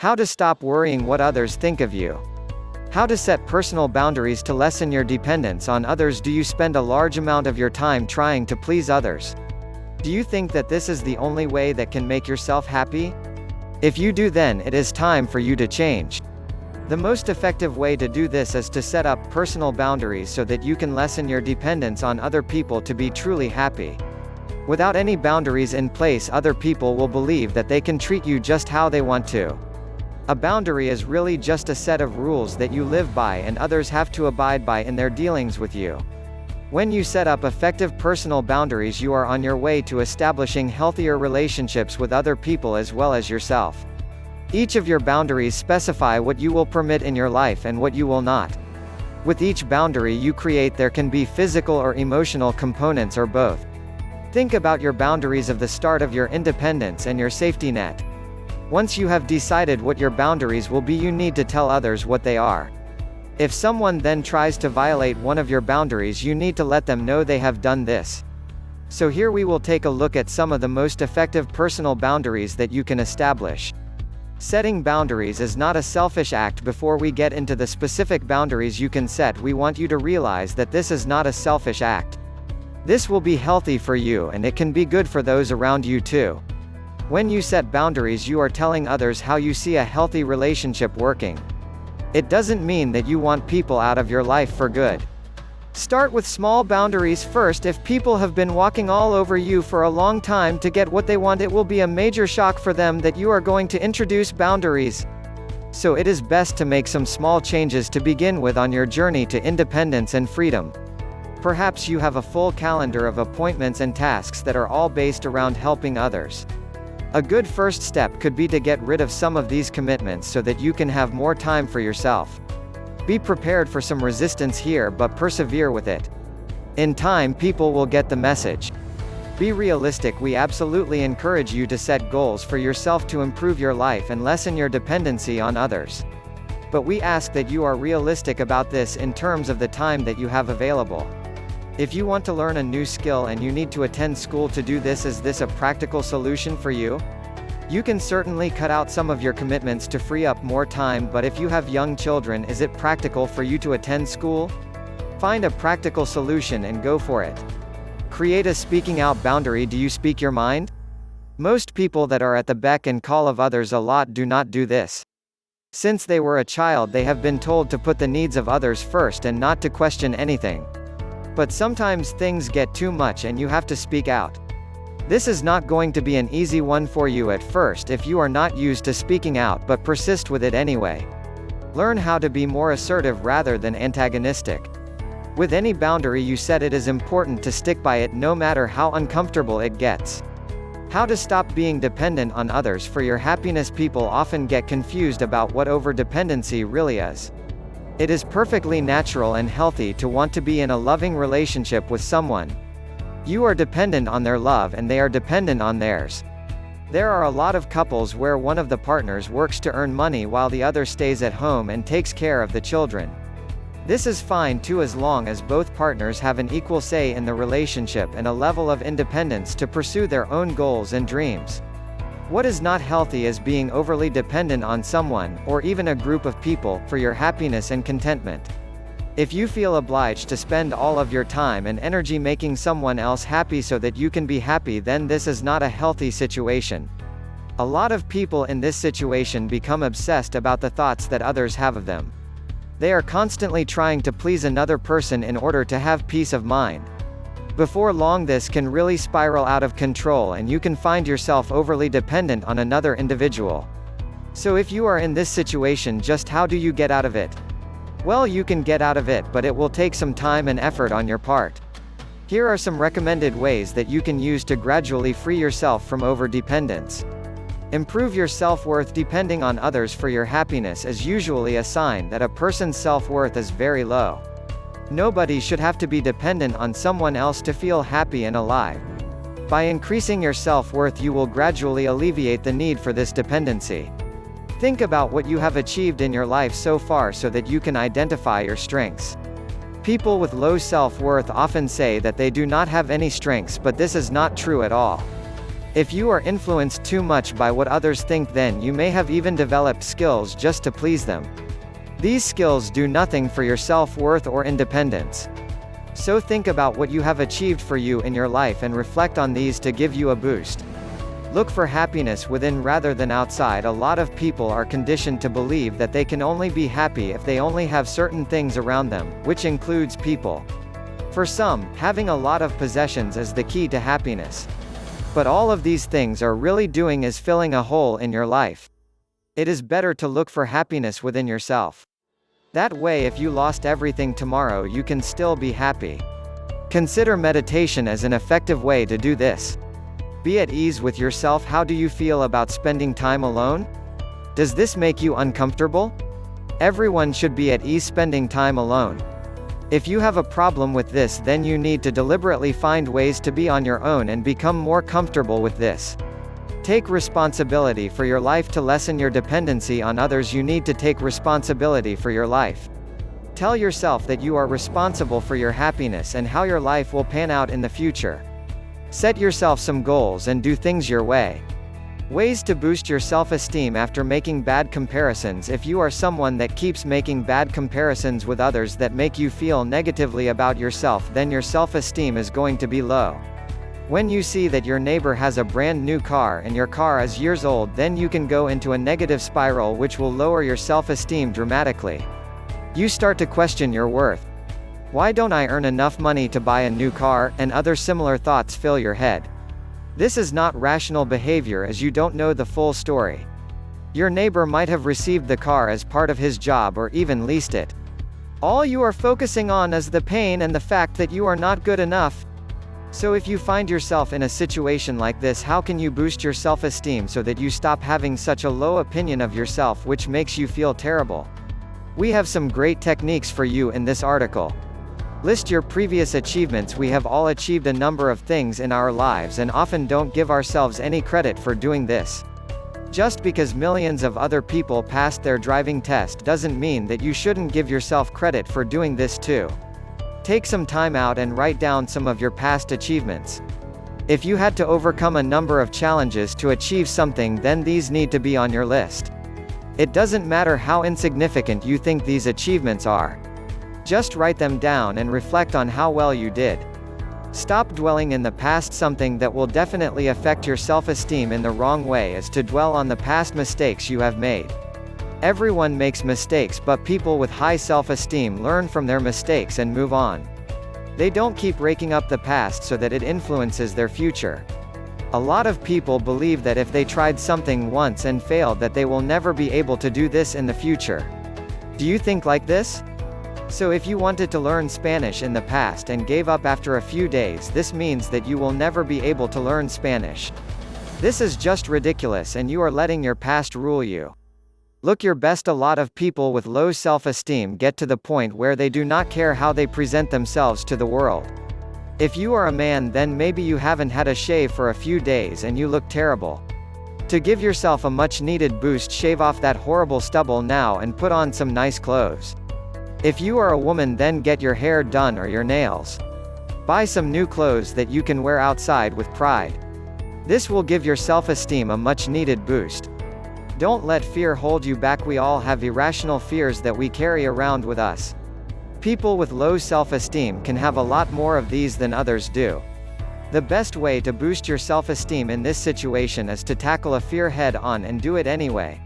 How to stop worrying what others think of you. How to set personal boundaries to lessen your dependence on others. Do you spend a large amount of your time trying to please others? Do you think that this is the only way that can make yourself happy? If you do, then it is time for you to change. The most effective way to do this is to set up personal boundaries so that you can lessen your dependence on other people to be truly happy. Without any boundaries in place, other people will believe that they can treat you just how they want to. A boundary is really just a set of rules that you live by and others have to abide by in their dealings with you. When you set up effective personal boundaries, you are on your way to establishing healthier relationships with other people as well as yourself. Each of your boundaries specify what you will permit in your life and what you will not. With each boundary you create, there can be physical or emotional components or both. Think about your boundaries of the start of your independence and your safety net. Once you have decided what your boundaries will be, you need to tell others what they are. If someone then tries to violate one of your boundaries, you need to let them know they have done this. So here we will take a look at some of the most effective personal boundaries that you can establish. Setting boundaries is not a selfish act. Before we get into the specific boundaries you can set, we want you to realize that this is not a selfish act. This will be healthy for you and it can be good for those around you too. When you set boundaries, you are telling others how you see a healthy relationship working. It doesn't mean that you want people out of your life for good. Start with small boundaries first. If people have been walking all over you for a long time to get what they want, it will be a major shock for them that you are going to introduce boundaries. So it is best to make some small changes to begin with on your journey to independence and freedom. Perhaps you have a full calendar of appointments and tasks that are all based around helping others. A good first step could be to get rid of some of these commitments so that you can have more time for yourself. Be prepared for some resistance here, but persevere with it. In time, people will get the message. Be realistic. We absolutely encourage you to set goals for yourself to improve your life and lessen your dependency on others. But we ask that you are realistic about this in terms of the time that you have available. If you want to learn a new skill and you need to attend school to do this, is this a practical solution for you? You can certainly cut out some of your commitments to free up more time, but if you have young children, is it practical for you to attend school? Find a practical solution and go for it. Create a speaking out boundary. Do you speak your mind? Most people that are at the beck and call of others a lot do not do this. Since they were a child, they have been told to put the needs of others first and not to question anything. But sometimes things get too much and you have to speak out. This is not going to be an easy one for you at first if you are not used to speaking out, but persist with it anyway. Learn how to be more assertive rather than antagonistic. With any boundary you set, it is important to stick by it no matter how uncomfortable it gets. How to stop being dependent on others for your happiness. People often get confused about what overdependency really is. It is perfectly natural and healthy to want to be in a loving relationship with someone. You are dependent on their love and they are dependent on theirs. There are a lot of couples where one of the partners works to earn money while the other stays at home and takes care of the children. This is fine too, as long as both partners have an equal say in the relationship and a level of independence to pursue their own goals and dreams. What is not healthy is being overly dependent on someone, or even a group of people, for your happiness and contentment. If you feel obliged to spend all of your time and energy making someone else happy so that you can be happy, then this is not a healthy situation. A lot of people in this situation become obsessed about the thoughts that others have of them. They are constantly trying to please another person in order to have peace of mind. Before long, this can really spiral out of control and you can find yourself overly dependent on another individual. So if you are in this situation, just how do you get out of it? Well, you can get out of it, but it will take some time and effort on your part. Here are some recommended ways that you can use to gradually free yourself from overdependence. Improve your self-worth. Depending on others for your happiness is usually a sign that a person's self-worth is very low. Nobody should have to be dependent on someone else to feel happy and alive. By increasing your self-worth, you will gradually alleviate the need for this dependency. Think about what you have achieved in your life so far so that you can identify your strengths. People with low self-worth often say that they do not have any strengths, but this is not true at all. If you are influenced too much by what others think, then you may have even developed skills just to please them. These skills do nothing for your self-worth or independence. So think about what you have achieved for you in your life and reflect on these to give you a boost. Look for happiness within rather than outside. A lot of people are conditioned to believe that they can only be happy if they only have certain things around them, which includes people. For some, having a lot of possessions is the key to happiness. But all of these things are really doing is filling a hole in your life. It is better to look for happiness within yourself. That way, if you lost everything tomorrow, you can still be happy. Consider meditation as an effective way to do this. Be at ease with yourself. How do you feel about spending time alone? Does this make you uncomfortable? Everyone should be at ease spending time alone. If you have a problem with this, then you need to deliberately find ways to be on your own and become more comfortable with this. Take responsibility for your life. To lessen your dependency on others, you need to take responsibility for your life. Tell yourself that you are responsible for your happiness and how your life will pan out in the future. Set yourself some goals and do things your way. Ways to boost your self-esteem after making bad comparisons. If you are someone that keeps making bad comparisons with others that make you feel negatively about yourself, then your self-esteem is going to be low. When you see that your neighbor has a brand new car and your car is years old, then you can go into a negative spiral which will lower your self-esteem dramatically. You start to question your worth. Why don't I earn enough money to buy a new car? And other similar thoughts fill your head. This is not rational behavior, as you don't know the full story. Your neighbor might have received the car as part of his job or even leased it. All you are focusing on is the pain and the fact that you are not good enough. So if you find yourself in a situation like this, how can you boost your self-esteem so that you stop having such a low opinion of yourself which makes you feel terrible? We have some great techniques for you in this article. List your previous achievements. We have all achieved a number of things in our lives and often don't give ourselves any credit for doing this. Just because millions of other people passed their driving test doesn't mean that you shouldn't give yourself credit for doing this too. Take some time out and write down some of your past achievements. If you had to overcome a number of challenges to achieve something, then these need to be on your list. It doesn't matter how insignificant you think these achievements are. Just write them down and reflect on how well you did. Stop dwelling in the past. Something that will definitely affect your self-esteem in the wrong way is to dwell on the past mistakes you have made. Everyone makes mistakes, but people with high self-esteem learn from their mistakes and move on. They don't keep raking up the past so that it influences their future. A lot of people believe that if they tried something once and failed, that they will never be able to do this in the future. Do you think like this? So if you wanted to learn Spanish in the past and gave up after a few days, this means that you will never be able to learn Spanish. This is just ridiculous, and you are letting your past rule you. Look your best. A lot of people with low self-esteem get to the point where they do not care how they present themselves to the world. If you are a man, then maybe you haven't had a shave for a few days and you look terrible. To give yourself a much-needed boost, shave off that horrible stubble now and put on some nice clothes. If you are a woman, then get your hair done or your nails. Buy some new clothes that you can wear outside with pride. This will give your self-esteem a much-needed boost. Don't let fear hold you back. We all have irrational fears that we carry around with us. People with low self-esteem can have a lot more of these than others do. The best way to boost your self-esteem in this situation is to tackle a fear head-on and do it anyway.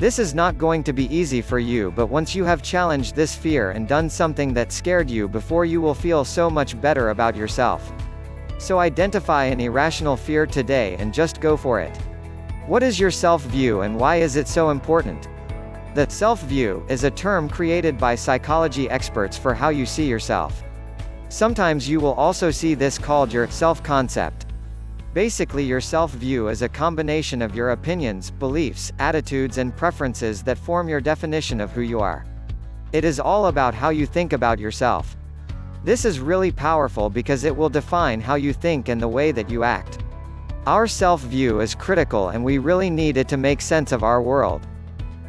This is not going to be easy for you, but once you have challenged this fear and done something that scared you before, you will feel so much better about yourself. So identify an irrational fear today and just go for it. What is your self-view and why is it so important? The self-view is a term created by psychology experts for how you see yourself. Sometimes you will also see this called your self-concept. Basically, your self-view is a combination of your opinions, beliefs, attitudes and preferences that form your definition of who you are. It is all about how you think about yourself. This is really powerful because it will define how you think and the way that you act. Our self-view is critical and we really need it to make sense of our world.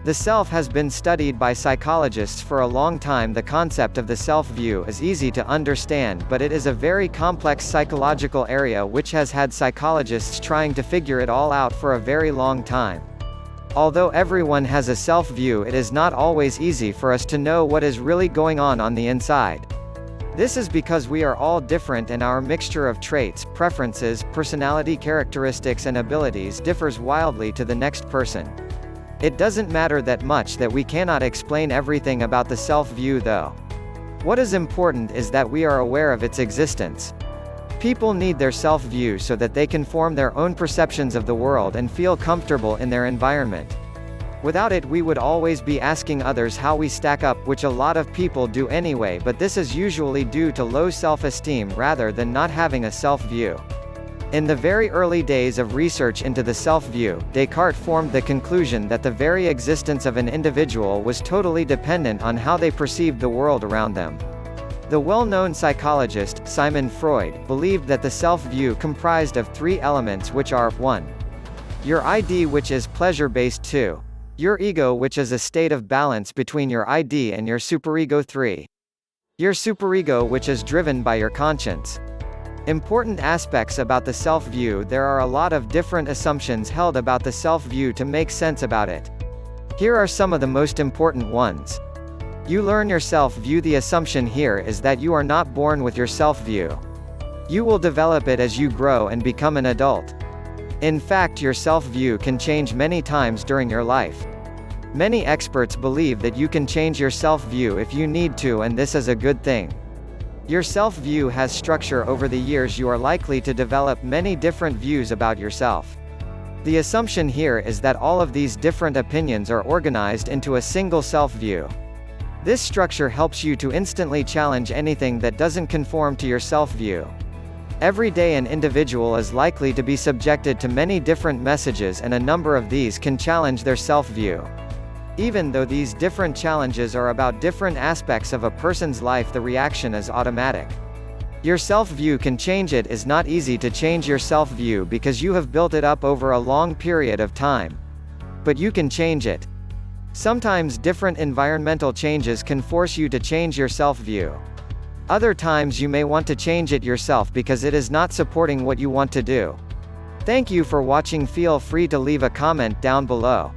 The self has been studied by psychologists for a long time. The concept of the self-view is easy to understand, but it is a very complex psychological area which has had psychologists trying to figure it all out for a very long time. Although everyone has a self-view, it is not always easy for us to know what is really going on the inside. This is because we are all different and our mixture of traits, preferences, personality characteristics and abilities differs wildly to the next person. It doesn't matter that much that we cannot explain everything about the self-view though. What is important is that we are aware of its existence. People need their self-view so that they can form their own perceptions of the world and feel comfortable in their environment. Without it, we would always be asking others how we stack up, which a lot of people do anyway, but this is usually due to low self-esteem rather than not having a self-view. In the very early days of research into the self-view, Descartes formed the conclusion that the very existence of an individual was totally dependent on how they perceived the world around them. The well-known psychologist, Sigmund Freud, believed that the self-view comprised of three elements, which are, 1. Your ID, which is pleasure-based. 2. Your ego, which is a state of balance between your ID and your superego. 3. Your superego, which is driven by your conscience. Important aspects about the self-view. There are a lot of different assumptions held about the self-view to make sense about it. Here are some of the most important ones. You learn your self-view. The assumption here is that you are not born with your self-view. You will develop it as you grow and become an adult. In fact, your self-view can change many times during your life. Many experts believe that you can change your self-view if you need to, and this is a good thing. Your self-view has structure. Over the years you are likely to develop many different views about yourself. The assumption here is that all of these different opinions are organized into a single self-view. This structure helps you to instantly challenge anything that doesn't conform to your self-view. Every day an individual is likely to be subjected to many different messages, and a number of these can challenge their self-view. Even though these different challenges are about different aspects of a person's life, the reaction is automatic. Your self-view can change. It is not easy to change your self-view because you have built it up over a long period of time. But you can change it. Sometimes different environmental changes can force you to change your self-view. Other times you may want to change it yourself because it is not supporting what you want to do. Thank you for watching. Feel free to leave a comment down below.